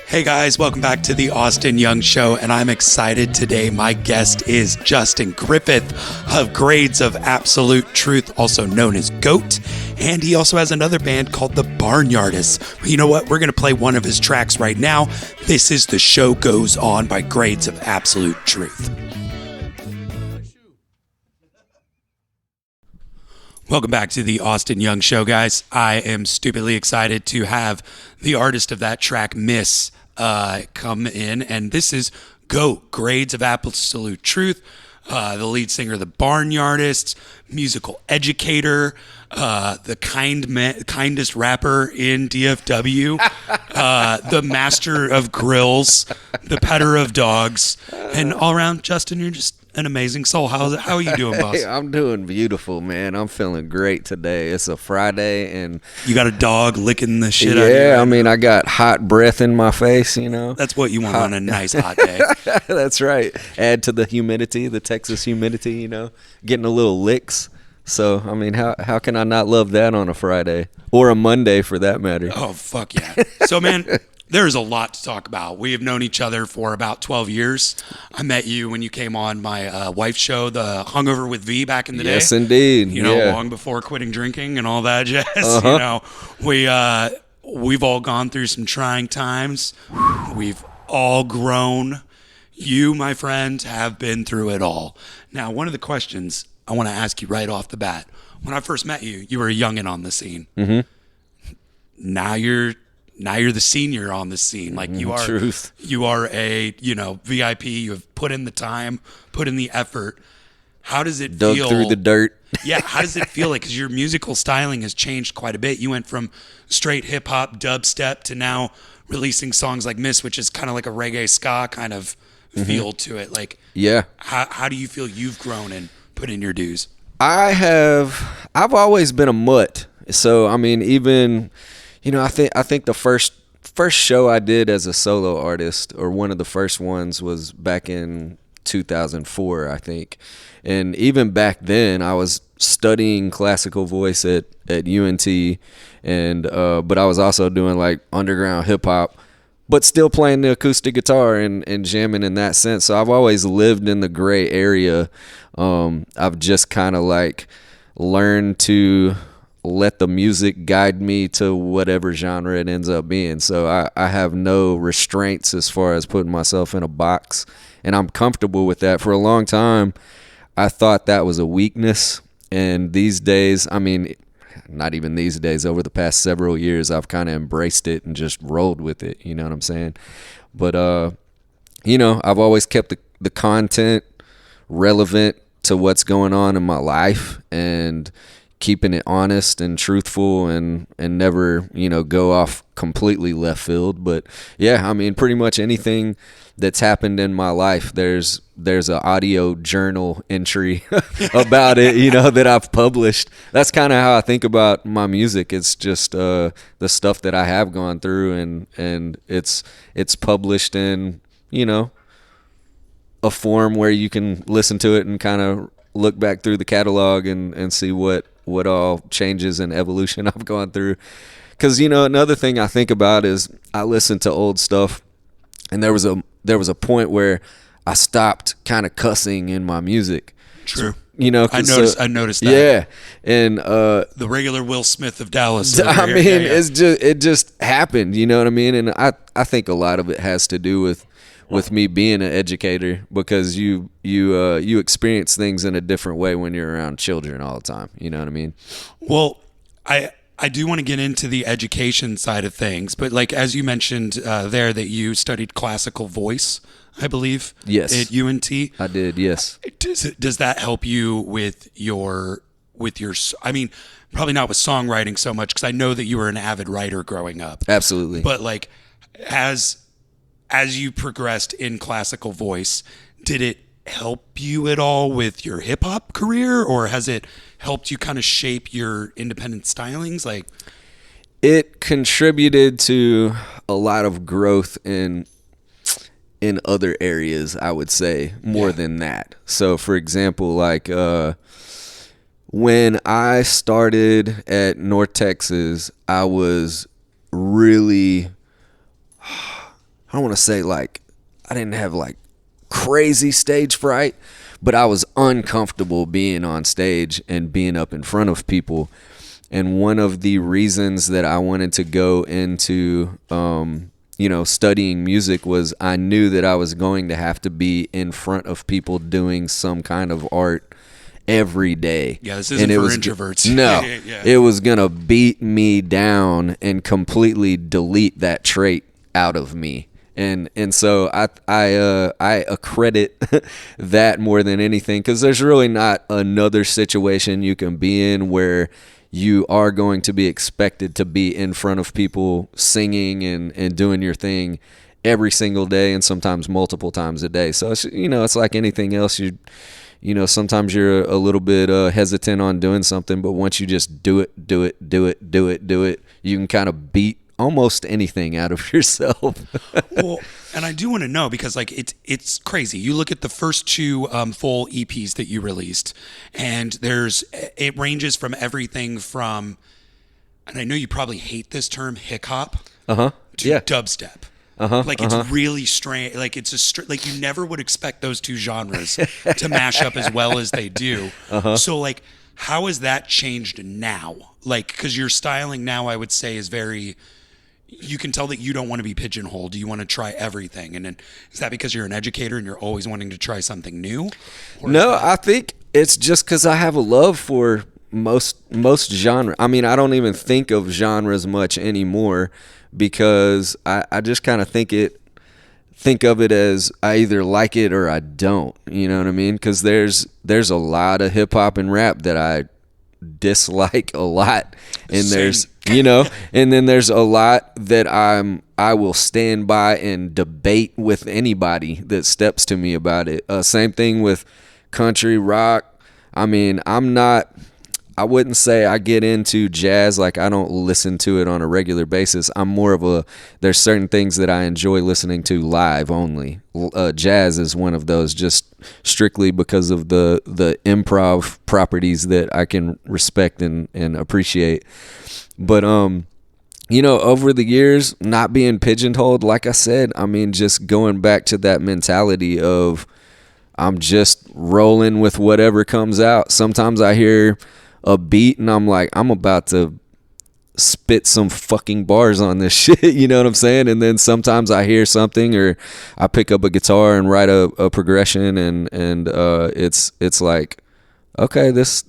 Hey guys, welcome back to the Austin Young Show, and I'm excited today. My guest is Justin Griffith of Grades of Absolute Truth, also known as GOAT, and he also has another band called the BARNyardists. You know what? We're going to play one of his tracks right now. This is The Show Goes On by Grades of Absolute Truth. Welcome back to the Austin Young Show, guys. I am stupidly excited to have the artist of that track, Miss, come in, and this is GOAT, Grades of Absolute Truth, the lead singer of the BARNyardists, musical educator, the kindest rapper in DFW, the master of grills, the petter of dogs, and all around, Justin, you're just an amazing soul. How are you doing, boss? Hey, I'm doing beautiful, man. I'm feeling great today. It's a Friday, and you got a dog licking the shit out of you. Yeah, I mean, I got hot breath in my face, you know. That's what you want on a nice hot day. That's right. Add to the humidity, the Texas humidity, you know, getting a little licks. So, I mean, how can I not love that on a Friday or a Monday for that matter? Oh, fuck yeah. So, man, there's a lot to talk about. We have known each other for about 12 years. I met you when you came on my wife's show, The Hungover with V, back in the day. Yes, indeed. You know, long before quitting drinking and all that jazz. You know, we've all gone through some trying times. We've all grown. You, my friend, have been through it all. Now, one of the questions I want to ask you right off the bat. When I first met you, you were a youngin' on the scene. Mm-hmm. Now you're the senior on the scene. Like you are, Truth. You are a, VIP. You have put in the time, put in the effort. How does it feel? Dug through the dirt. Yeah. How does it feel like? Because your musical styling has changed quite a bit. You went from straight hip hop, dubstep to now releasing songs like Miss, which is kind of like a reggae ska kind of feel to it. Like, yeah. How do you feel you've grown and put in your dues? I've always been a mutt. So, I mean, even, I think the first show I did as a solo artist, or one of the first ones, was back in 2004, I think. And even back then, I was studying classical voice at UNT, and but I was also doing like underground hip hop, but still playing the acoustic guitar and jamming in that sense. So I've always lived in the gray area. I've just kind of like learned to let the music guide me to whatever genre it ends up being. So I have no restraints as far as putting myself in a box, and I'm comfortable with that. For a long time, I thought that was a weakness, and these days, I mean, not even these days, over the past several years, I've kind of embraced it and just rolled with it, you know what I'm saying? But, I've always kept the content relevant to what's going on in my life, and keeping it honest and truthful, and never, go off completely left field. But yeah, I mean, pretty much anything that's happened in my life, there's an audio journal entry about it, that I've published. That's kind of how I think about my music. It's just the stuff that I have gone through, and it's published in, a form where you can listen to it and kind of look back through the catalog and see what all changes and evolution I've gone through. Because, another thing I think about is I listen to old stuff, and there was a point where I stopped kind of cussing in my music. True. I noticed that. Yeah. And the regular Will Smith of Dallas. I mean, it just happened, you know what I mean? And I think a lot of it has to do with me being an educator, because you experience things in a different way when you're around children all the time. You know what I mean? Well, I do want to get into the education side of things, but like, as you mentioned there, that you studied classical voice, I believe. Yes. At UNT. I did. Yes. Does that help you with your, I mean, probably not with songwriting so much, because I know that you were an avid writer growing up. Absolutely. But like, as you progressed in classical voice, did it help you at all with your hip hop career, or has it helped you kind of shape your independent stylings? Like, it contributed to a lot of growth in other areas, I would say, more than that. So, for example, like when I started at North Texas, I was really, I don't want to say like, I didn't have like crazy stage fright, but I was uncomfortable being on stage and being up in front of people. And one of the reasons that I wanted to go into, studying music was I knew that I was going to have to be in front of people doing some kind of art every day. Yeah, this isn't for introverts. No, yeah. It was going to beat me down and completely delete that trait out of me. And so I accredit that more than anything, because there's really not another situation you can be in where you are going to be expected to be in front of people singing and doing your thing every single day, and sometimes multiple times a day. So it's like anything else. Sometimes you're a little bit hesitant on doing something, but once you just do it, you can kind of beat almost anything out of yourself. Well, and I do want to know, because like it's crazy. You look at the first two full EPs that you released, and it ranges from everything from, and I know you probably hate this term, hip hop, to dubstep. Like it's really strange. Like it's like you never would expect those two genres to mash up as well as they do. So like, how has that changed now? Like, because your styling now, I would say, is very. You can tell that you don't want to be pigeonholed. You want to try everything. And then, is that because you're an educator and you're always wanting to try something new? No, I think it's just because I have a love for most genre. I mean, I don't even think of genres much anymore, because I just kind of think of it as I either like it or I don't. You know what I mean? Because there's a lot of hip hop and rap that I dislike a lot, and there's and then there's a lot that I will stand by and debate with anybody that steps to me about it. Same thing with country, rock. I mean, I wouldn't say I get into jazz. Like, I don't listen to it on a regular basis. I'm more of there's certain things that I enjoy listening to live only. Jazz is one of those, just strictly because of the improv properties that I can respect and appreciate. But, over the years, not being pigeonholed, like I said, I mean, just going back to that mentality of I'm just rolling with whatever comes out. Sometimes I hear a beat and I'm like, I'm about to spit some fucking bars on this shit, you know what I'm saying? And then sometimes I hear something, or I pick up a guitar and write a progression, and it's like, okay, this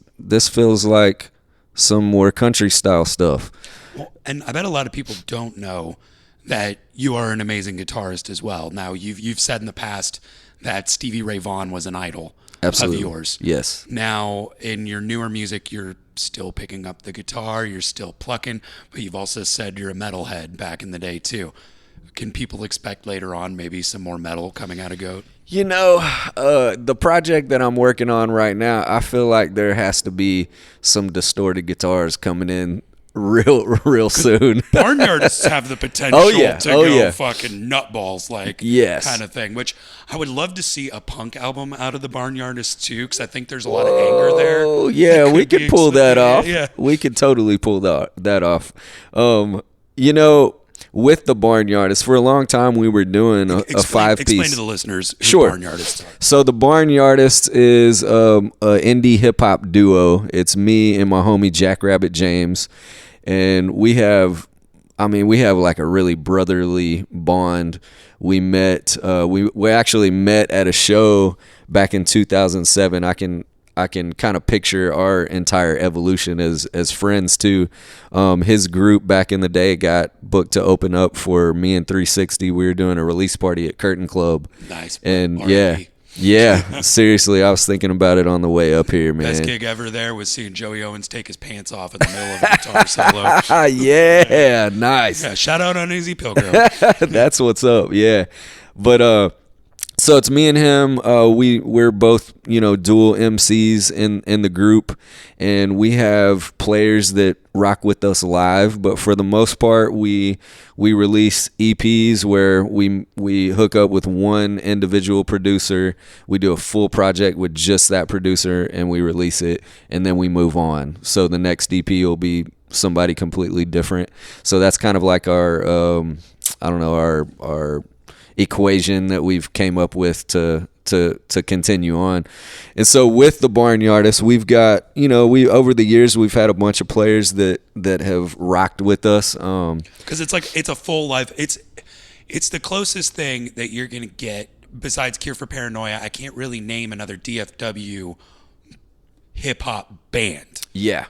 feels like some more country style stuff. Well, and I bet a lot of people don't know that you are an amazing guitarist as well. Now, you've said in the past that Stevie Ray Vaughan was an idol. Absolutely. Of yours. Yes. Now, in your newer music, you're still picking up the guitar, you're still plucking, but you've also said you're a metalhead back in the day too. Can people expect later on maybe some more metal coming out of Goat? The project that I'm working on right now, I feel like there has to be some distorted guitars coming in real soon. BARNyardists have the potential to go fucking nutballs, like, kind of thing, which I would love to see a punk album out of the BARNyardists too, because I think there's a lot of anger there. Oh yeah, we could pull that off. Yeah. We could totally pull that off. With the BARNyardists, for a long time we were doing a 5-piece. Explain to the listeners who Sure. BARNyardists are. So the BARNyardists is an indie hip hop duo. It's me and my homie Jackrabbit James, and we have like a really brotherly bond. We met. We actually met at a show back in 2007. I can kind of picture our entire evolution as friends too. His group back in the day got booked to open up for me and 360. We were doing a release party at Curtain Club. Nice. And yeah, seriously, I was thinking about it on the way up here, man. Best gig ever there was seeing Joey Owens take his pants off in the middle of a guitar solo. Yeah, nice. Yeah, shout out Uneasy Pilgrim. That's what's up, yeah. But So it's me and him. We're both, dual MCs in the group, and we have players that rock with us live. But for the most part, we release EPs where we hook up with one individual producer. We do a full project with just that producer, and we release it, and then we move on. So the next EP will be somebody completely different. So that's kind of like our our equation that we've came up with to continue on. And so with the Barnyardists, we've got, we over the years we've had a bunch of players that have rocked with us. Because it's a full life. It's the closest thing that you're gonna get besides Cure for Paranoia. I can't really name another DFW hip hop band. Yeah.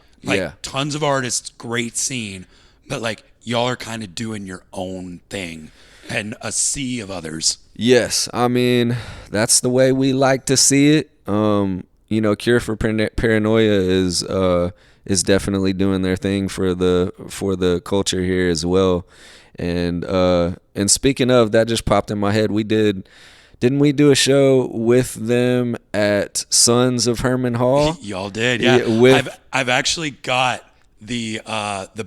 Tons of artists, great scene, but like y'all are kind of doing your own thing and a sea of others. Yes, I mean that's the way we like to see it. Cure for Paranoia is definitely doing their thing for the culture here as well. And speaking of, that just popped in my head. Didn't we do a show with them at Sons of Herman Hall? Y'all did, yeah. I've actually got the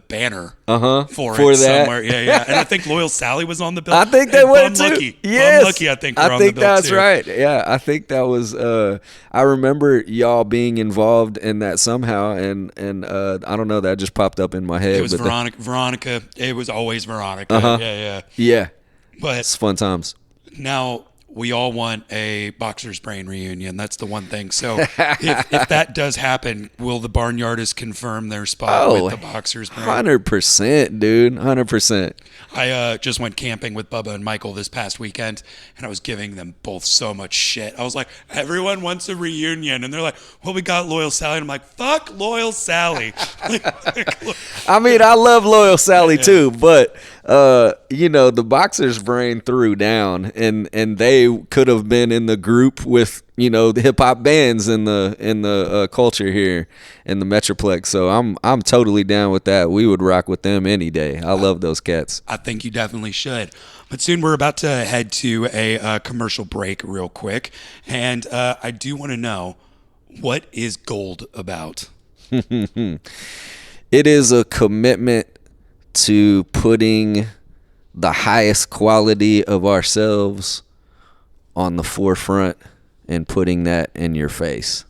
banner for it that. somewhere. Yeah. And I think Loyal Sally was on the bill. I think they were too. Yes. Bum Lucky, I think, were on the bill that's too. right. Yeah, I think that was I remember y'all being involved in that somehow, and I don't know, that just popped up in my head. It was Veronica. It was always Veronica. Yeah. But it's fun times. Now we all want a Boxer's Brain reunion. That's the one thing. So if that does happen, will the Barnyardists confirm their spot with the Boxer's Brain? 100%, dude. 100%. I just went camping with Bubba and Michael this past weekend, and I was giving them both so much shit. I was like, everyone wants a reunion. And they're like, well, we got Loyal Sally. And I'm like, fuck Loyal Sally. I mean, I love Loyal Sally too, but the Boxer's Brain threw down, and they could have been in the group with the hip hop bands in the culture here in the Metroplex. So I'm totally down with that. We would rock with them any day. I love those cats. I think you definitely should. But soon we're about to head to a commercial break real quick, and I do want to know, what is Gold about? It is a commitment to putting the highest quality of ourselves on the forefront and putting that in your face.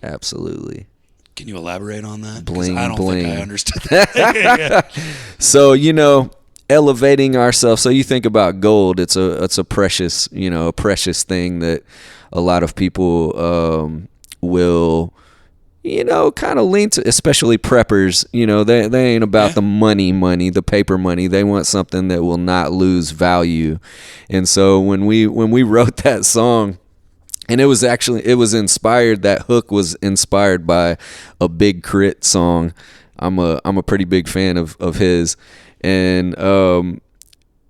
Absolutely. Can you elaborate on that? Bling, I don't bling. think I understood that. So, elevating ourselves. So you think about gold, it's a precious, a precious thing that a lot of people will kind of lean to, especially preppers. They ain't about the money, the paper money. They want something that will not lose value. And so when we wrote that song, and it was inspired, that hook was inspired by a Big Crit song. I'm a pretty big fan of his. And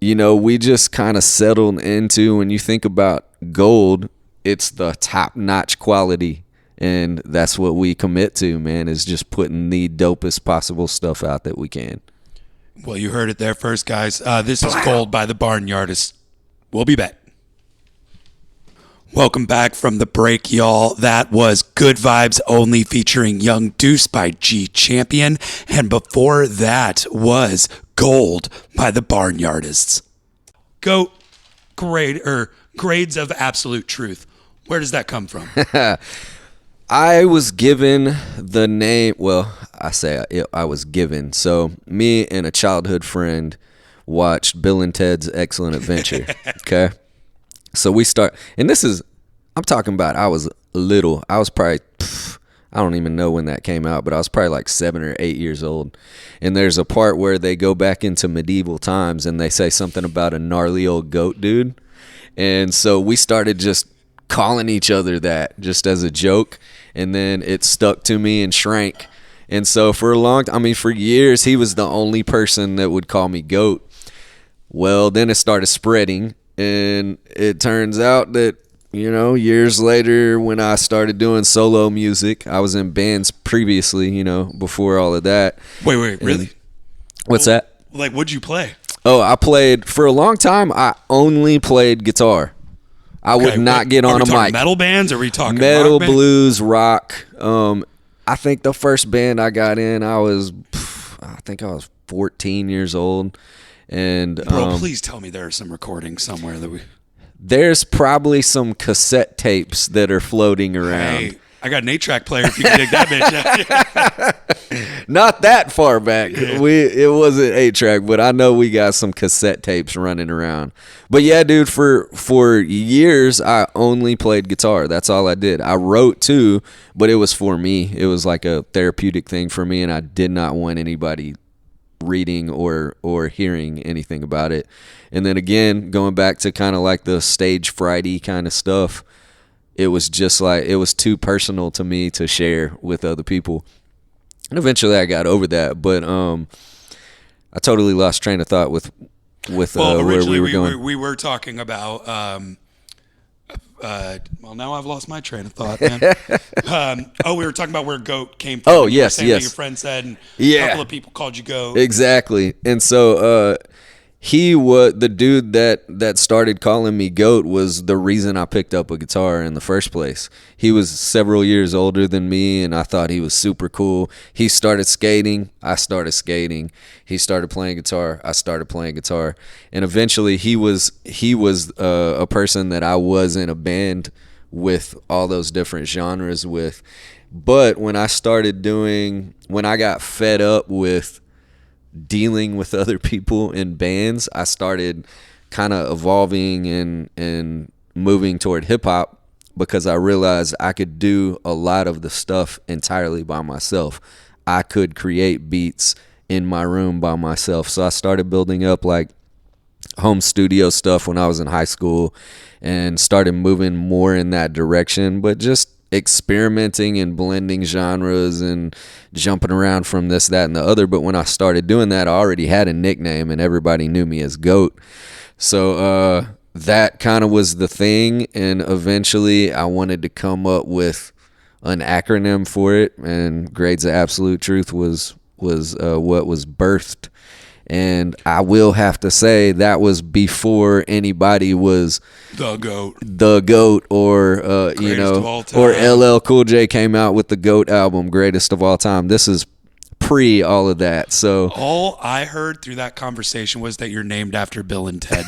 we just kind of settled into, when you think about gold, it's the top-notch quality. And that's what we commit to, man, is just putting the dopest possible stuff out that we can. Well, you heard it there first, guys. This is Gold by the Barnyardists. We'll be back. Welcome back from the break, y'all. That was Good Vibes Only featuring Young Deuce by G Champion. And before that was Gold by the Barnyardists. Grades of Absolute Truth. Where does that come from? I was given the name, I was given. So me and a childhood friend watched Bill and Ted's Excellent Adventure. Okay. So I'm talking about, I was little. I was probably, I don't even know when that came out, but I was probably like 7 or 8 years old. And there's a part where they go back into medieval times and they say something about a gnarly old goat dude. And so we started just calling each other that just as a joke, and then it stuck to me and shrank. And so for years he was the only person that would call me goat. Well, then it started spreading, and it turns out that years later, when I started doing solo music, I was in bands previously, before all of that. Wait, really? What's that? Like, what'd you play? Oh, I played for a long time. I only played guitar. I would not get on a mic. Metal bands? Or are we talking metal, rock bands? blues, rock? I think the first band I got in, I think I was 14 years old. And Bro, please tell me there are some recordings somewhere that we. There's probably some cassette tapes that are floating around. Hey, I got an 8-track player if you can dig that bitch out. Not that far back. It wasn't 8-track, but I know we got some cassette tapes running around. But yeah, dude, for years I only played guitar. That's all I did. I wrote too, but it was for me. It was like a therapeutic thing for me, and I did not want anybody reading or hearing anything about it. And then again, going back to kind of like the stage frighty kind of stuff, it was just like, it was too personal to me to share with other people. And eventually I got over that, but I totally lost train of thought with where we were going. We were talking about well, now I've lost my train of thought, man. We were talking about where GOAT came from. Oh, yes, yes. yes. Your friend said, and Yeah. a couple of people called you GOAT. Exactly. And so he was the dude that started calling me GOAT was the reason I picked up a guitar in the first place. He was several years older than me, and I thought he was super cool. He started skating. I started skating. He started playing guitar. I started playing guitar. And eventually he was a person that I was in a band with all those different genres with. But when I got fed up with dealing with other people in bands, I started kind of evolving and moving toward hip hop, because I realized I could do a lot of the stuff entirely by myself. I could create beats in my room by myself. So I started building up like home studio stuff when I was in high school and started moving more in that direction, but just experimenting and blending genres and jumping around from this, that, and the other. But when I started doing that, I already had a nickname and everybody knew me as GOAT. So that kind of was the thing. And eventually I wanted to come up with an acronym for it, and Grades of Absolute Truth was what was birthed. And I will have to say that was before anybody was the GOAT, or or LL Cool J came out with the GOAT album, Greatest of All Time. This is pre all of that. So all I heard through that conversation was that you're named after Bill and Ted.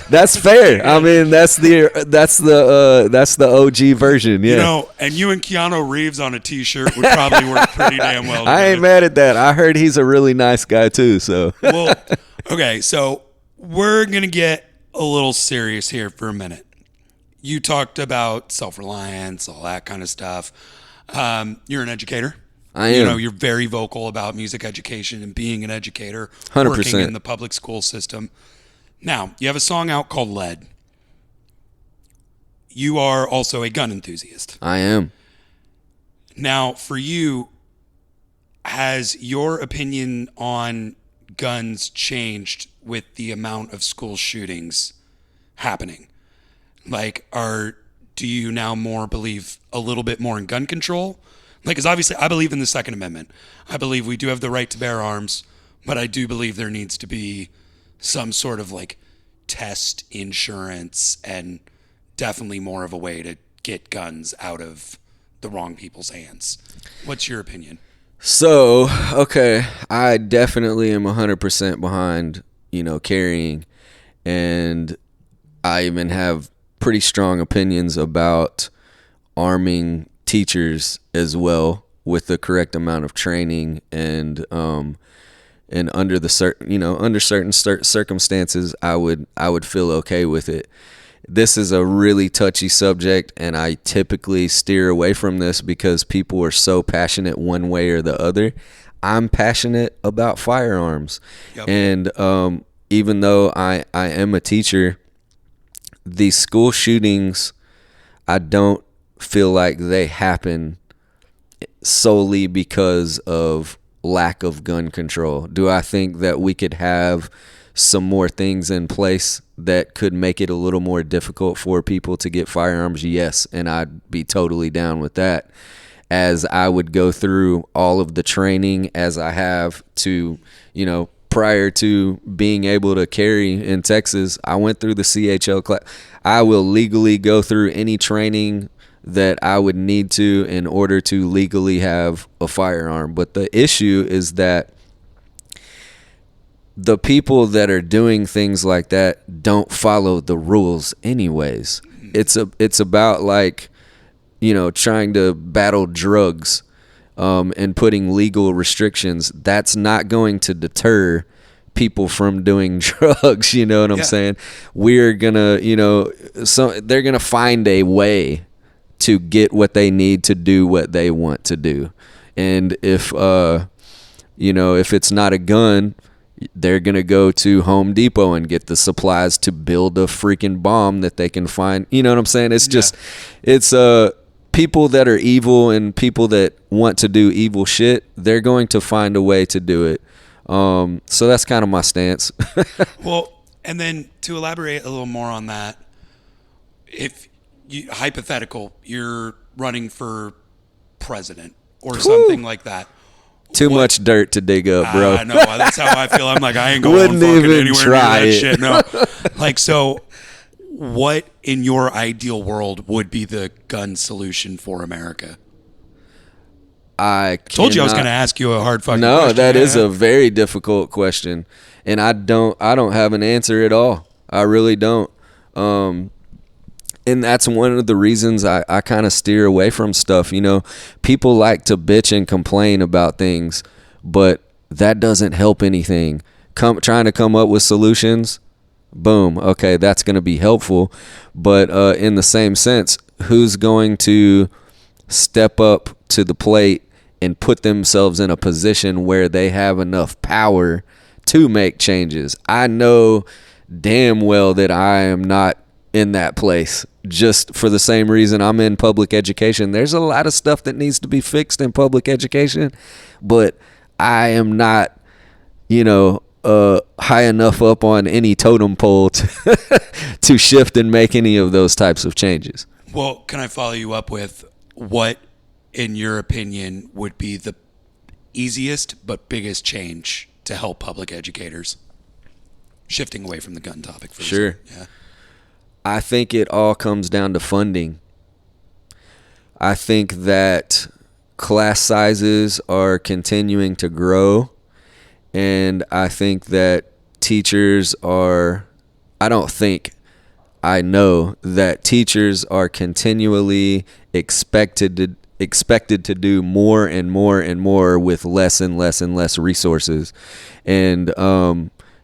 That's fair. I mean, that's the OG version. Yeah. You know, and you and Keanu Reeves on a T-shirt would probably work pretty damn well together. I ain't mad at that. I heard he's a really nice guy too. So well, okay, so we're gonna get a little serious here for a minute. You talked about self-reliance, all that kind of stuff. You're an educator. I am. You know, you're very vocal about music education and being an educator, 100%. Working in the public school system. Now, you have a song out called Lead. You are also a gun enthusiast. I am. Now, for you, has your opinion on guns changed with the amount of school shootings happening? Like, do you now more believe a little bit more in gun control? Like, because obviously I believe in the Second Amendment. I believe we do have the right to bear arms, but I do believe there needs to be some sort of like test insurance and definitely more of a way to get guns out of the wrong people's hands. What's your opinion? So, okay, I definitely am 100% behind, carrying, and I even have pretty strong opinions about arming teachers as well with the correct amount of training and under certain circumstances I would feel okay with it. This is a really touchy subject, and I typically steer away from this because people are so passionate one way or the other. I'm passionate about firearms. Yep. And even though I am a teacher, these school shootings, I don't feel like they happen solely because of lack of gun control. Do I think that we could have some more things in place that could make it a little more difficult for people to get firearms? Yes, and I'd be totally down with that, as I would go through all of the training as I have to, prior to being able to carry in Texas, I went through the CHL class. I will legally go through any training that I would need to in order to legally have a firearm. But the issue is that the people that are doing things like that don't follow the rules anyways. It's about like, you know, trying to battle drugs and putting legal restrictions. That's not going to deter people from doing drugs, you know what I'm saying? We're gonna, you know, so they're gonna find a way to get what they need to do what they want to do. And if you know, if it's not a gun, they're gonna go to Home Depot and get the supplies to build a freaking bomb that they can find. You know what I'm saying? It's just it's people that are evil and people that want to do evil shit, they're going to find a way to do it. So that's kind of my stance. Well, and then to elaborate a little more on that, if you, hypothetical, you're running for president or something like that. Too much dirt to dig up, bro. I know. That's how I feel. I'm like, I ain't going Wouldn't fucking even anywhere try near that it. shit. No. Like, so what in your ideal world would be the gun solution for America? I told you I was going to ask you a hard fucking question. question. That is a very difficult question, and I don't have an answer at all. I really don't. And that's one of the reasons I kind of steer away from stuff. You know, people like to bitch and complain about things, but that doesn't help anything. Trying to come up with solutions, boom, okay, that's going to be helpful. But in the same sense, who's going to step up to the plate and put themselves in a position where they have enough power to make changes? I know damn well that I am not in that place, just for the same reason I'm in public education. There's a lot of stuff that needs to be fixed in public education, but I am not, you know, high enough up on any totem pole to shift and make any of those types of changes. Well, can I follow you up with what, in your opinion, would be the easiest but biggest change to help public educators? Shifting away from the gun topic for sure. Yeah. I think it all comes down to funding. I think that class sizes are continuing to grow, and I think that teachers are, I know that teachers are continually expected to do more and more and more with less and less and less resources. And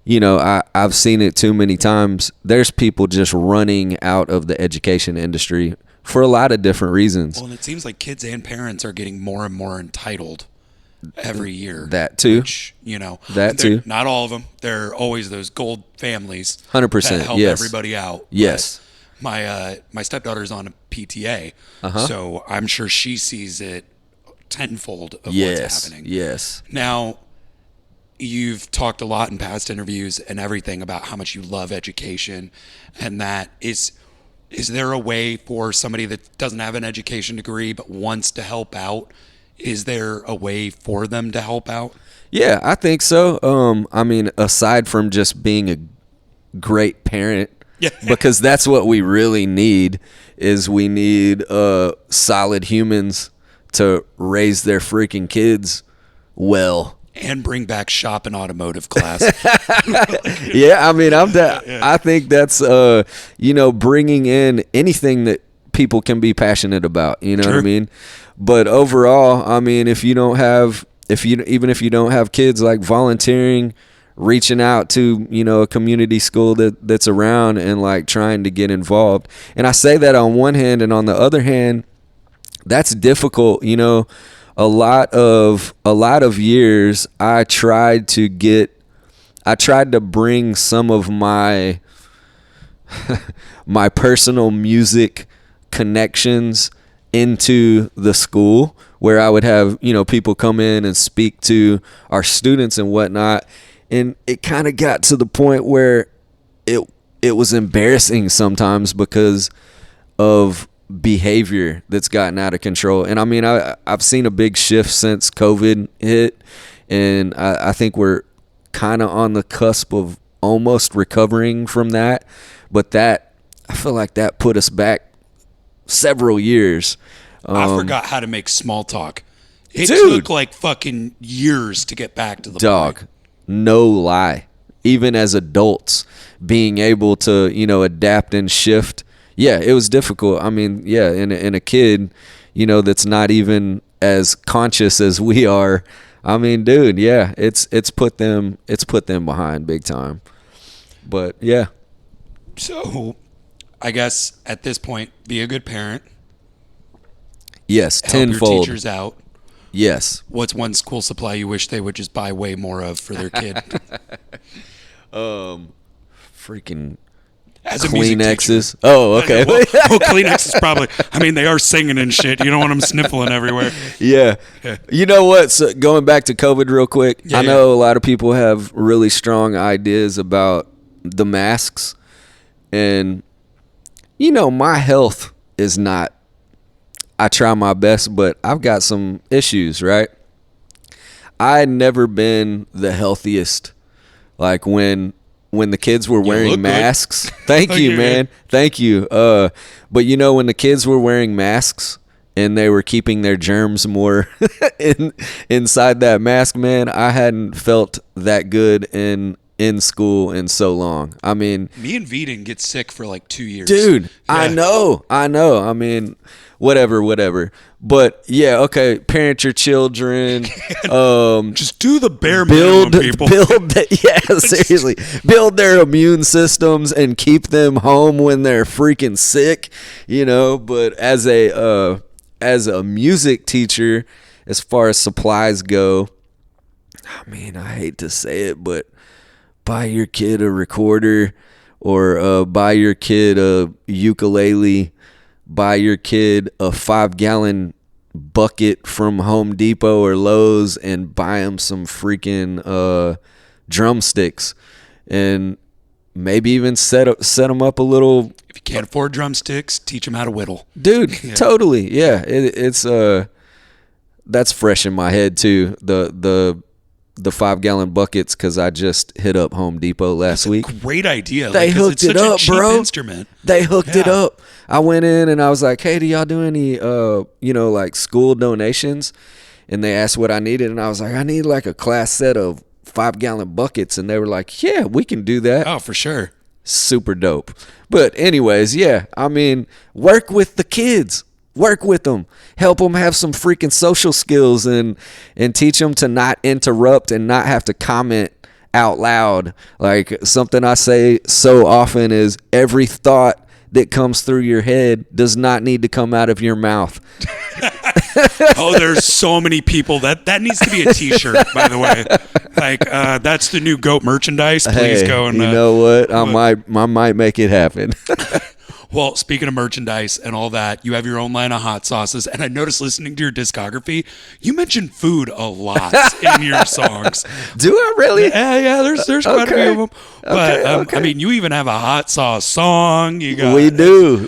you know, I've seen it too many times. There's people just running out of the education industry for a lot of different reasons. Well, and it seems like kids and parents are getting more and more entitled every year. That too. Which, you know, that too. Not all of them. There are always those gold families 100%, that help yes. everybody out. Yes. But my stepdaughter's on a PTA, so I'm sure she sees it tenfold of what's happening. Yes. Now, you've talked a lot in past interviews and everything about how much you love education, and that is there a way for somebody that doesn't have an education degree but wants to help out? Is there a way for them to help out? Yeah, I think so. I mean, aside from just being a great parent, because that's what we really need, is we need solid humans to raise their freaking kids well. And bring back shop and automotive class. Yeah, I mean, I think that's, you know, bringing in anything that people can be passionate about, you know what I mean? But overall, I mean, even if you don't have kids, like volunteering, reaching out to, you know, a community school that's around and like trying to get involved. And I say that on one hand, and on the other hand, that's difficult, you know. A lot of years I tried to bring some of my my personal music connections into the school, where I would have, you know, people come in and speak to our students and whatnot, and it kind of got to the point where it was embarrassing sometimes because of behavior that's gotten out of control. And I mean, I've seen a big shift since COVID hit, and I think we're kind of on the cusp of almost recovering from that, but that I feel like that put us back several years. I forgot how to make small talk. It Dude. took like fucking years to get back to the Dog, point. no lie. Even as adults, being able to, adapt and shift. Yeah, it was difficult. I mean, yeah, in a kid, that's not even as conscious as we are. I mean, dude, yeah, it's put them behind big time. But yeah. So, I guess at this point, be a good parent. Yes, Help your tenfold. teachers out. Yes. What's one school supply you wish they would just buy way more of for their kid? Freaking As a music Kleenexes. teacher. Oh, okay. Well, Kleenex is probably. I mean, they are singing and shit. You don't want them sniffling everywhere. Yeah. You know what? So going back to COVID real quick, Yeah, I know a lot of people have really strong ideas about the masks. And, my health is not, I try my best, but I've got some issues, right? I had never been the healthiest. Like when the kids were wearing masks. Thank you, Yeah. man. Thank you. But when the kids were wearing masks and they were keeping their germs more inside that mask, man, I hadn't felt that good in school in so long. I mean, Me and V didn't get sick for like 2 years. dude, Yeah. I know. I mean, whatever. But yeah, okay, parent your children. Just do the bare build minimum, people. Seriously, build their immune systems and keep them home when they're freaking sick, but as a music teacher, as far as supplies go, I mean, I hate to say it, but buy your kid a recorder, or buy your kid a ukulele, buy your kid a 5-gallon bucket from Home Depot or Lowe's, and buy them some freaking drumsticks, and maybe even set them up a little. If you can't afford drumsticks, teach them how to whittle. Dude, totally. Yeah, it's that's fresh in my head too. The 5-gallon buckets, because I just hit up Home Depot last week. Great idea. They hooked it up, bro. Instrument. They hooked it up. I went in and I was like, "Hey, do y'all do any like school donations?" And they asked what I needed, and I was like, "I need like a class set of 5-gallon buckets." And they were like, "Yeah, we can do that." Oh, for sure. Super dope. But anyways, yeah, I mean, work with the kids. Work with them. Help them have some freaking social skills, and teach them to not interrupt and not have to comment out loud. Like, something I say so often is, every thought that comes through your head does not need to come out of your mouth. Oh, there's so many people that needs to be a T-shirt, by the way. Like, that's the new GOAT merchandise. Please go and you know what? I might make it happen. Well, speaking of merchandise and all that, you have your own line of hot sauces, and I noticed listening to your discography, you mention food a lot in your songs. Do I really? Yeah, there's quite a few of them. But Okay. I mean, you even have a hot sauce song. You got We do.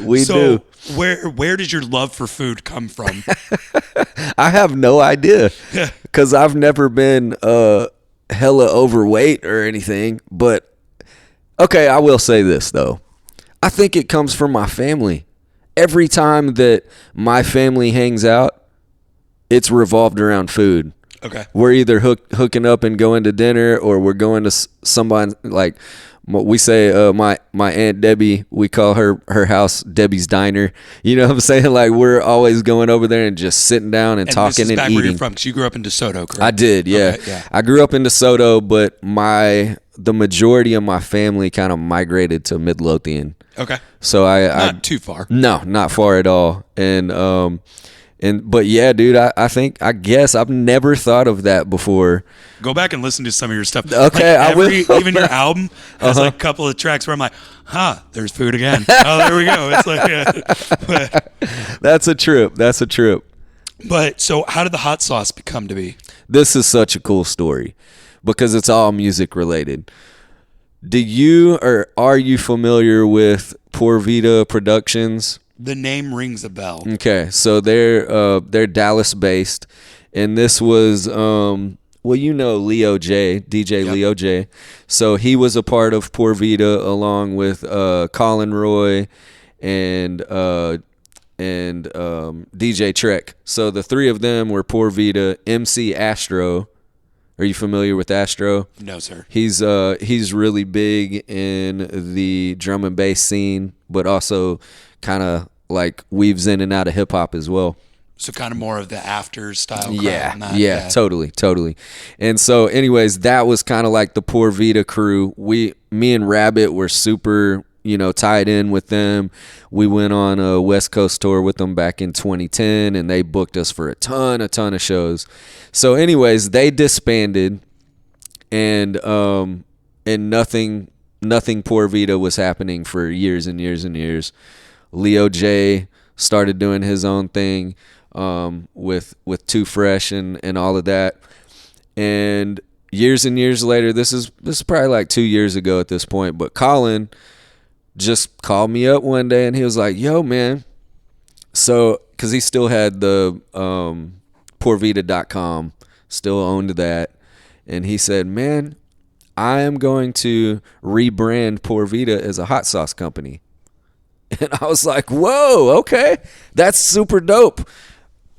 Where does your love for food come from? I have no idea, because I've never been hella overweight or anything. But okay, I will say this though. I think it comes from my family. Every time that my family hangs out, it's revolved around food. Okay. We're either hooking up and going to dinner, or we're going to somebody, like we say, my Aunt Debbie, we call her house Debbie's Diner. You know what I'm saying? Like, we're always going over there and just sitting down and talking this is and back eating. Where you're from, 'cause you grew up in DeSoto, correct? I did, yeah. Okay, yeah. I grew up in DeSoto, but the majority of my family kind of migrated to Midlothian. Okay. So Not too far. No, not far at all. But yeah, dude, I guess I've never thought of that before. Go back and listen to some of your stuff. Okay, I will. Even your album has like a couple of tracks where I'm like, there's food again. Oh, there we go. It's like, That's a trip. But so how did the hot sauce come to be? This is such a cool story because it's all music related. Are you familiar with Por Vida Productions? The name rings a bell. Okay, so they're Dallas based, and this was well, you know Leo J, DJ Yep. Leo J. So he was a part of Poor Vita along with Colin Roy and DJ Trek. So the three of them were Poor Vita. MC Astro. Are you familiar with Astro? No, sir. He's really big in the drum and bass scene, but also kind of like weaves in and out of hip hop as well. So kind of more of the after style crowd. Yeah, totally. And so anyways, that was kind of like the Poor Vita crew. Me and Rabbit were super, tied in with them. We went on a West Coast tour with them back in 2010, and they booked us for a ton of shows. So anyways, they disbanded, and nothing Poor Vita was happening for years and years and years. Leo J started doing his own thing. With Too Fresh and all of that, and years and years later, this is probably like 2 years ago at this point, but Colin just called me up one day and he was like, "Yo, man," so because he still had the poorvita.com, still owned that, and he said, "Man, I am going to rebrand Poor Vita as a hot sauce company." And I was like, "Whoa, okay, that's super dope."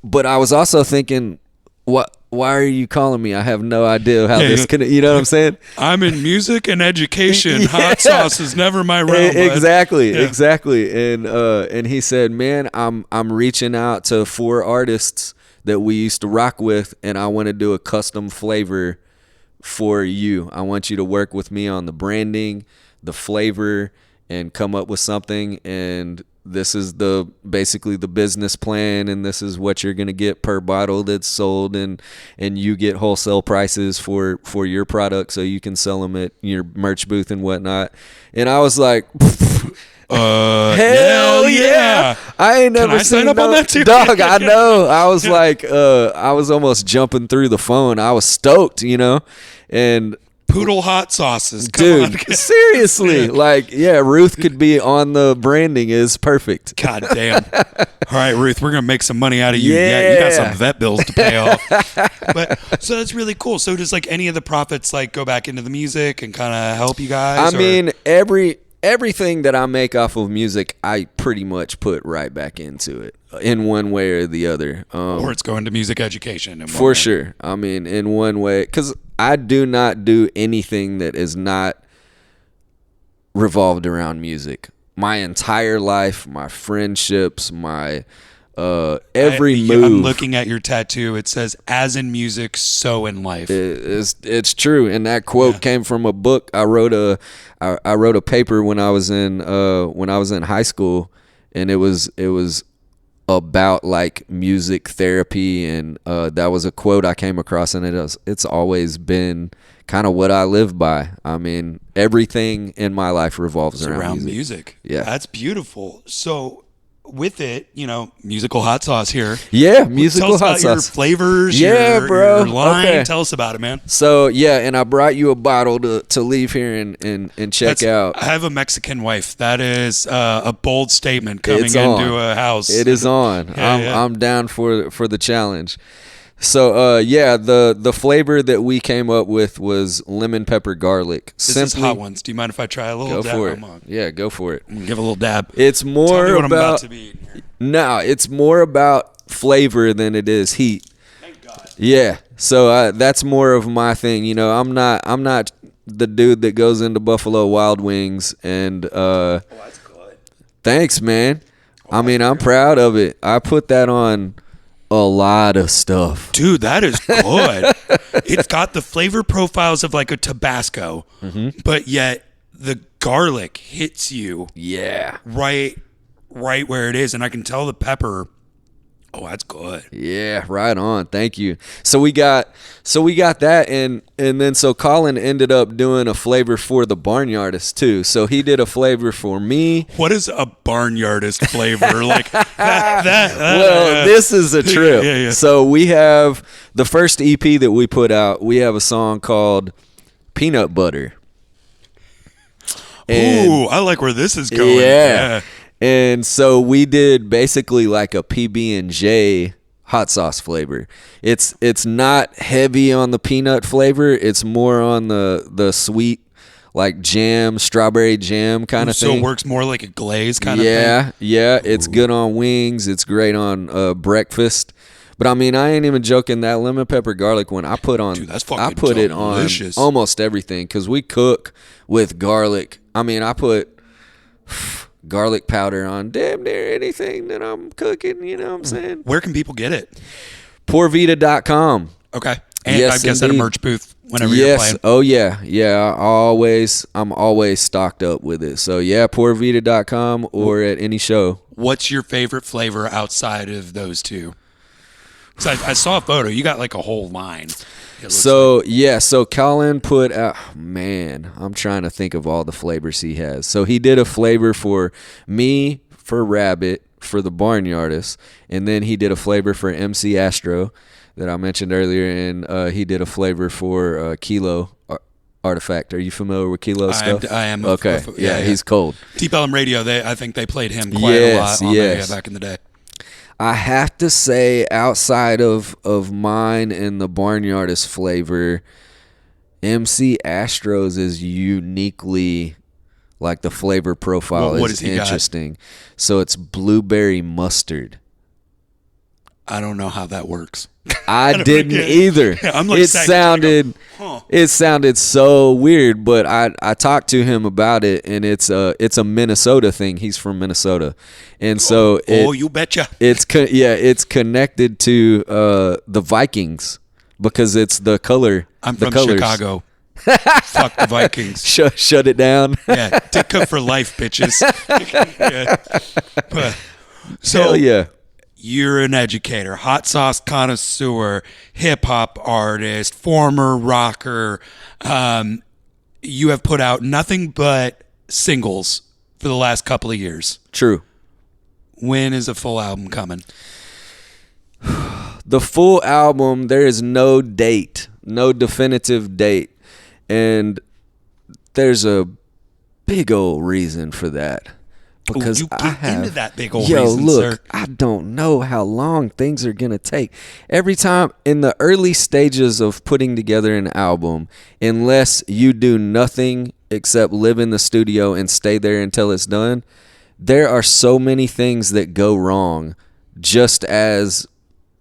But I was also thinking, why are you calling me? I have no idea how this could, you know what I'm saying? I'm in music and education. Hot sauce is never my realm. Exactly. And he said, "Man, I'm reaching out to 4 artists that we used to rock with, and I want to do a custom flavor for you. I want you to work with me on the branding, the flavor, and come up with something, and this is basically the business plan, and this is what you're going to get per bottle that's sold, and you get wholesale prices for your product so you can sell them at your merch booth and whatnot." And I was like, hell yeah. I ain't never seen sign up on that too? Dog, I know. I was like, I was almost jumping through the phone. I was stoked, and Poodle hot sauces. Come dude, on. seriously. Like, Ruth could be on the branding is perfect. God damn. All right, Ruth, we're going to make some money out of you. Yeah, you got some vet bills to pay off. But so that's really cool. So does like any of the profits like go back into the music and kind of help you guys? I mean, everything that I make off of music, I pretty much put right back into it in one way or the other. Or it's going to music education. For sure. I mean, in one way, because I do not do anything that is not revolved around music. My entire life, my friendships, my every move. I'm looking at your tattoo. It says, "As in music, so in life." It's true, and that quote came from a book I wrote. I wrote a paper when I was in high school, and it was about like music therapy, and that was a quote I came across, and it's always been kind of what I live by. I mean, everything in my life revolves around music. Yeah, that's beautiful. So with it, musical hot sauce here. Yeah, musical hot sauce. Tell us about your flavors, bro. Your line. Okay. Tell us about it, man. So, and I brought you a bottle to leave here and check out. I have a Mexican wife. That is a bold statement coming into a house. It is on. I'm down for the challenge. So, the flavor that we came up with was lemon pepper garlic. This is hot ones. Do you mind if I try a little dab? Go for it. Yeah, go for it. Give a little dab. It's more Tell me what I'm about about to be eating here. No, it's more about flavor than it is heat. Thank God. Yeah. So that's more of my thing. I'm not the dude that goes into Buffalo Wild Wings and that's good. Thanks, man. I mean, I'm proud of it. I put that on a lot of stuff. Dude, that is good. It's got the flavor profiles of like a Tabasco, but yet the garlic hits you right where it is, and I can tell the pepper. Oh, that's good. Yeah, right on. Thank you. So we got that, and then so Colin ended up doing a flavor for the BARNyardists too. So he did a flavor for me. What is a BARNyardist flavor? Like that? Well, this is a trip. Yeah. So we have the first EP that we put out. We have a song called Peanut Butter. Ooh, I like where this is going. Yeah. And so we did basically like a PB&J hot sauce flavor. It's not heavy on the peanut flavor. It's more on the sweet, like jam, strawberry jam kind of so thing. So it works more like a glaze kind of thing? Yeah. It's Ooh. good on wings. It's great on breakfast. But I mean, I ain't even joking. That lemon pepper garlic one, I put on. Dude, that's fucking I put delicious. it on almost everything because we cook with garlic. I mean, I put garlic powder on damn near anything that I'm cooking. You know what I'm saying? Where can people get it? Pourvita.com. Okay. And yes, I guess indeed. At a merch booth whenever you're playing. Oh yeah. I'm always stocked up with it. So yeah, pourvita.com or at any show. What's your favorite flavor outside of those two? Because I saw a photo. You got like a whole line. So Colin put out, man, I'm trying to think of all the flavors he has. So he did a flavor for me, for Rabbit, for the Barnyardists, and then he did a flavor for MC Astro that I mentioned earlier, and he did a flavor for Kilo Artifact. Are you familiar with Kilo stuff? I am. Okay, yeah, he's cold. Deep Ellum Radio, I think they played him quite a lot on there back in the day. I have to say, outside of mine and the Barnyardist flavor, MC Astro's is uniquely, like, the flavor profile is interesting. Got? So it's blueberry mustard. I don't know how that works. I didn't either. I'm like it sounded so weird, but I talked to him about it, and it's a Minnesota thing. He's from Minnesota, and so you betcha. It's connected to the Vikings because it's the color. I'm from Chicago. Fuck the Vikings. Shut it down. Yeah, Ditka for life, bitches. Yeah. So hell yeah. You're an educator, hot sauce connoisseur, hip hop artist, former rocker. You have put out nothing but singles for the last couple of years. True. When is a full album coming? The full album, there is no date, no definitive date. And there's a big old reason for that. Because you get into that big old reason, look, sir. I don't know how long things are going to take. Every time in the early stages of putting together an album, unless you do nothing except live in the studio and stay there until it's done, there are so many things that go wrong, just as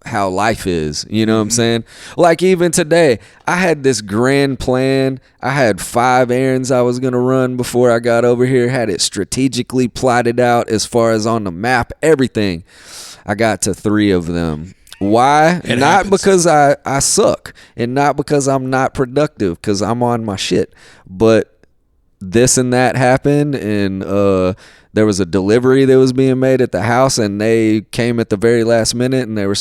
how life is, you know what I'm saying? Like even today, I had this grand plan. I had 5 errands I was going to run before I got over here, had it strategically plotted out as far as on the map, everything. I got to 3 of them. Why? It not happens. Because I suck, and not because I'm not productive, because I'm on my shit, but this and that happened, and there was a delivery that was being made at the house, and they came at the very last minute, and they were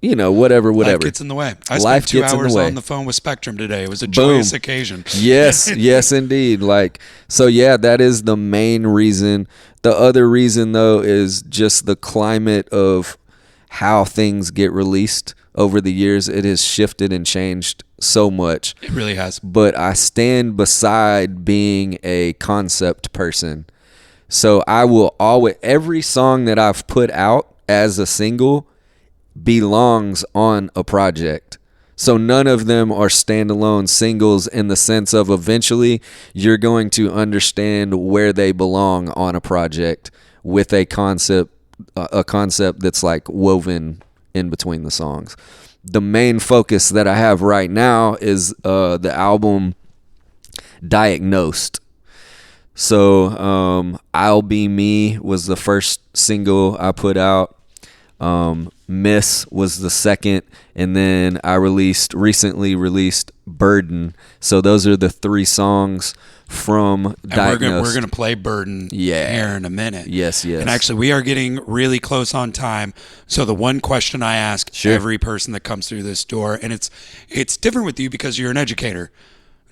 whatever. Life gets in the way. I spent 2 hours on the phone with Spectrum today. It was a joyous occasion. Yes, indeed. So yeah, that is the main reason. The other reason, though, is just the climate of how things get released over the years. It has shifted and changed so much. It really has. But I stand beside being a concept person. So I will always, every song that I've put out as a single belongs on a project. So none of them are standalone singles in the sense of eventually you're going to understand where they belong on a project with a concept that's like woven in between the songs. The main focus that I have right now is the album Diagnosed. So I'll Be Me was the first single I put out. Miss was the second, and then I recently released Burden. So those are the 3 songs from Diagnosed. And we're gonna play Burden here in a minute. Yes. And actually, we are getting really close on time. So the one question I ask every person that comes through this door, and it's different with you because you're an educator.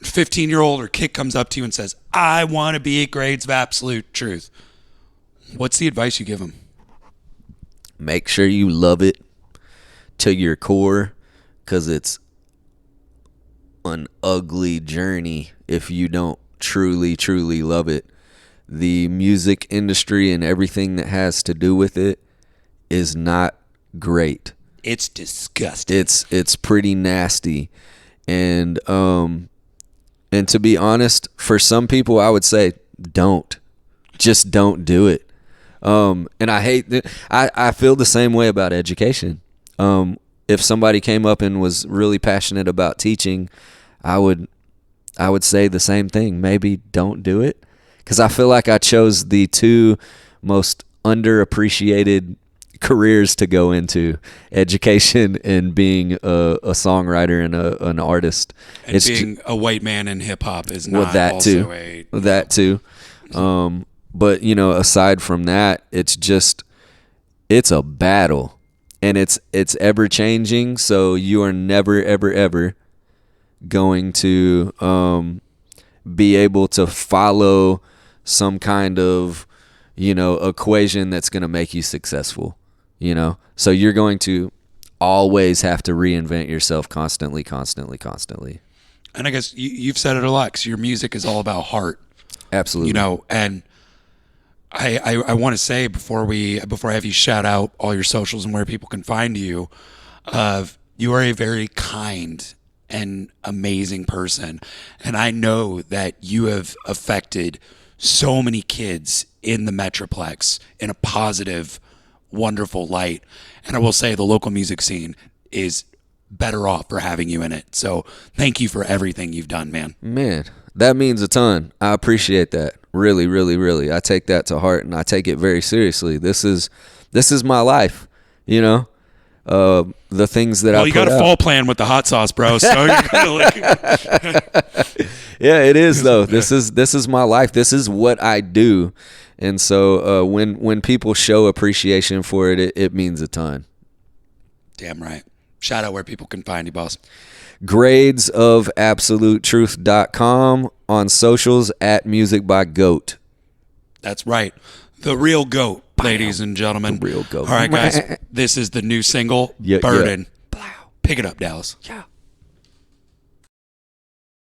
15-year-old or kid comes up to you and says, "I want to be at Grades of Absolute Truth." What's the advice you give them? Make sure you love it to your core, because it's an ugly journey if you don't truly, truly love it. The music industry and everything that has to do with it is not great. It's disgusting. It's pretty nasty. And to be honest, for some people I would say just don't do it. And I feel the same way about education. If somebody came up and was really passionate about teaching, I would say the same thing. Maybe don't do it, because I feel like I chose the two most underappreciated careers to go into: education and being a songwriter and an artist. And being a white man in hip hop is not that too. But aside from that, it's a battle, and it's ever changing. So you are never ever going to be able to follow some kind of equation that's going to make you successful. So you're going to always have to reinvent yourself constantly. And I guess you've said it a lot, because your music is all about heart. Absolutely. And I want to say before I have you shout out all your socials and where people can find you, you are a very kind and amazing person. And I know that you have affected so many kids in the Metroplex in a positive, wonderful light. And I will say the local music scene is better off for having you in it. So thank you for everything you've done, man. Man, that means a ton. I appreciate that. Really, really, really. I take that to heart, and I take it very seriously. This is my life, the things that I put out. Well, you got a fall plan with the hot sauce, bro. So you're gonna Yeah, it is though. This is my life. This is what I do. And so when people show appreciation for it, it means a ton. Damn right. Shout out where people can find you, boss. gradesofabsolutetruth.com, on socials at Music by Goat. That's right. The real GOAT, ladies and gentlemen. The real GOAT. All right, guys. This is the new single, Burden. Pick it up, Dallas. Yeah.